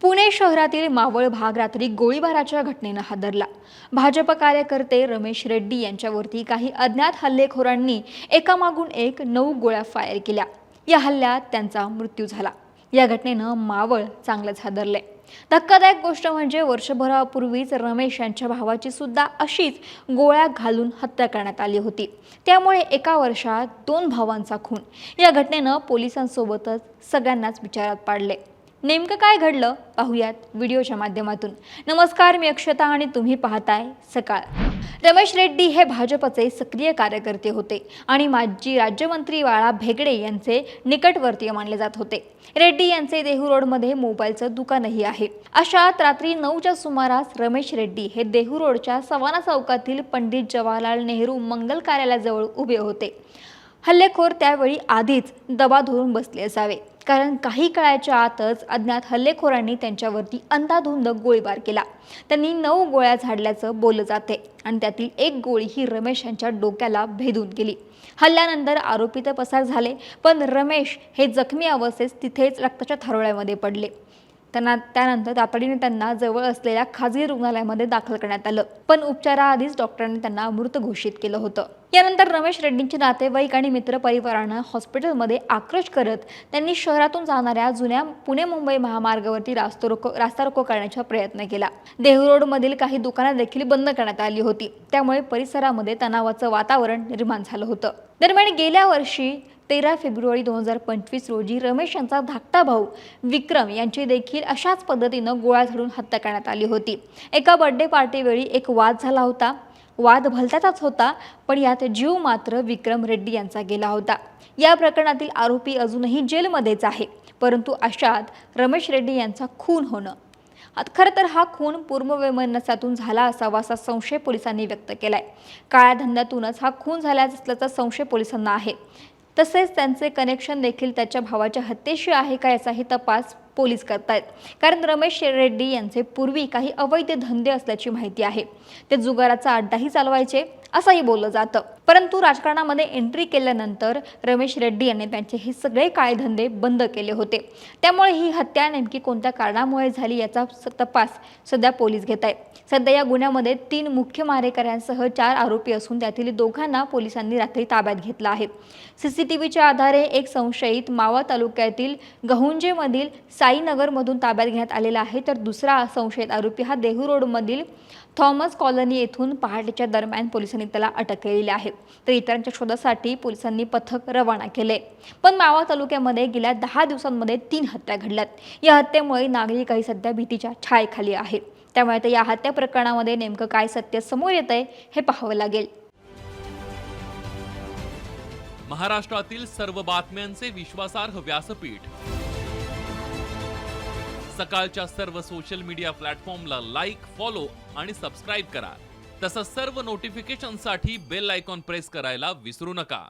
पुणे शहरातील मावळ भाग रात्री गोळीबाराच्या घटनेनं हादरला। भाजप कार्यकर्ते रमेश रेड्डी यांच्यावरती काही अज्ञात हल्लेखोरांनी एकामागून एक 9 गोळ्या फायर केल्या। या हल्ल्यात त्यांचा मृत्यू झाला। या घटनेनं मावळ चांगलंच हादरले। धक्कादायक गोष्ट म्हणजे वर्षभरापूर्वीच रमेश यांच्या भावाची सुद्धा अशीच गोळ्या घालून हत्या करण्यात आली होती। त्यामुळे एका वर्षात 2 भावांचा खून। या घटनेनं पोलिसांसोबतच सगळ्यांनाच विचारात पाडले। नेमकं काय घडलं पाहूयात व्हिडिओच्या माध्यमातून। नमस्कार, मी अक्षता आणि तुम्ही पाहताय सकाळ। रमेश रेड्डी हे भाजपचे सक्रिय कार्यकर्ते होते आणि माजी राज्यमंत्री बाळा भेगडे यांचे निकटवर्तीय मानले जात होते। रेड्डी यांचे देहू रोडमध्ये मोबाईलचं दुकानही आहे। अशात रात्री 9च्या सुमारास रमेश रेड्डी हे देहू रोडच्या सवाना चौकातील पंडित जवाहरलाल नेहरू मंगल कार्यालयाजवळ उभे होते। हल्लेखोर त्यावेळी आधीच दबा धरून बसले असावे, कारण काही काळाच्या आतच अज्ञात हल्लेखोरांनी त्यांच्यावरती अंधाधुंद गोळीबार केला। त्यांनी 9 गोळ्या झाडल्याचं बोललं जाते आणि त्यातील एक गोळी ही रमेश यांच्या डोक्याला भेदून गेली। हल्ल्यानंतर आरोपी तर पसार झाले, पण रमेश हे जखमी अवस्थेत तिथेच रक्ताच्या थारोळ्यामध्ये पडले। त्यानंतर तातडीने त्यांना जवळ असलेल्या खाजगी रुग्णालयामध्ये दाखल करण्यात आलं, पण उपचाराआधीच डॉक्टरांनी त्यांना मृत घोषित केलं होतं। यानंतर रमेश रेड्डींचे नातेवाईक आणि मित्रपरिवारानं हॉस्पिटलमध्ये आक्रोश करत त्यांनी शहरातून जाणाऱ्या जुन्या पुणे मुंबई महामार्गावरती रास्ता रोको करण्याचा प्रयत्न केला। देहू रोडमधील काही दुकानं देखील बंद करण्यात आली होती, त्यामुळे परिसरामध्ये तणावाचं वातावरण निर्माण झालं होतं। दरम्यान गेल्या वर्षी 13 फेब्रुवारी 2025 रोजी रमेश यांचा धाकटा भाऊ विक्रम यांची देखील अशाच पद्धतीनं गोळ्या झाडून हत्या करण्यात आली होती। एका बर्थडे पार्टीवेळी एक वाद झाला होता। वाद भलत्याचाच होता, पण यात जीव मात्र विक्रम रेड्डी यांचा गेला होता। या प्रकरणातील आरोपी अजूनही जेलमध्येच आहे, परंतु अशात रमेश रेड्डी यांचा खून होणं, खरं तर हा खून पूर्ववैमनस्यातून झाला असावा असा संशय पोलिसांनी व्यक्त केलाय। काळ्या धंद्यातूनच हा खून झाला असल्याचा संशय पोलिसांना आहे। तसेच त्यांचे कनेक्शन देखील त्याच्या भावाच्या हत्येशी आहे का याचाही तपास पोलीस करतायत, कारण रमेश रेड्डी यांचे पूर्वी काही अवैध धंदे असल्याची माहिती आहे। ते जुगाराचा अड्डाही चालवायचे असंही बोललं जातं, परंतु राजकारणामध्ये एंट्री केल्यानंतर रमेश रेड्डी यांनी त्यांचे हे सगळे काळे धंदे बंद केले होते। त्यामुळे ही हत्या नेमकी कोणत्या कारणामुळे झाली याचा तपास सध्या पोलीस घेत आहेत। सध्या या गुन्ह्यामध्ये 3 मुख्य मारेकऱ्यांसह 4 आरोपी असून त्यातील दोघांना पोलिसांनी रात्री ताब्यात घेतलं आहे। सीसीटीव्हीच्या आधारे एक संशयित मावळ तालुक्यातील गहुंजेमधील साईनगरमधून ताब्यात घेण्यात आलेला आहे, तर दुसरा संशयित आरोपी हा देहू रोडमधील थॉमस कॉलनी येथून पहाटेच्या दरम्यान पोलिसांनी त्याला अटक केलेली आहे। तर इतरांच्या शोधासाठी पोलिसांनी पथक रवाना केले। पण मावळ तालुक्यामध्ये गेल्या 10 दिवसांमध्ये 3 हत्या घडल्यात। या हत्येमुळे नागरिकही सध्या भीतीच्या छायेखाली आहे। त्यामुळे आता या हत्या प्रकरणामध्ये नेमकं काय सत्य समोर येतंय हे पाहावं लागेल। महाराष्ट्रातील सर्व बातम्यांचे विश्वासार्ह व्यासपीठ सकाळच्या सर्व सोशल मीडिया प्लॅटफॉर्मला लाईक, फॉलो आणि सबस्क्राईब करा। तसंच सर्व नोटिफिकेशनसाठी बेल आयकॉन प्रेस करायला विसरू नका।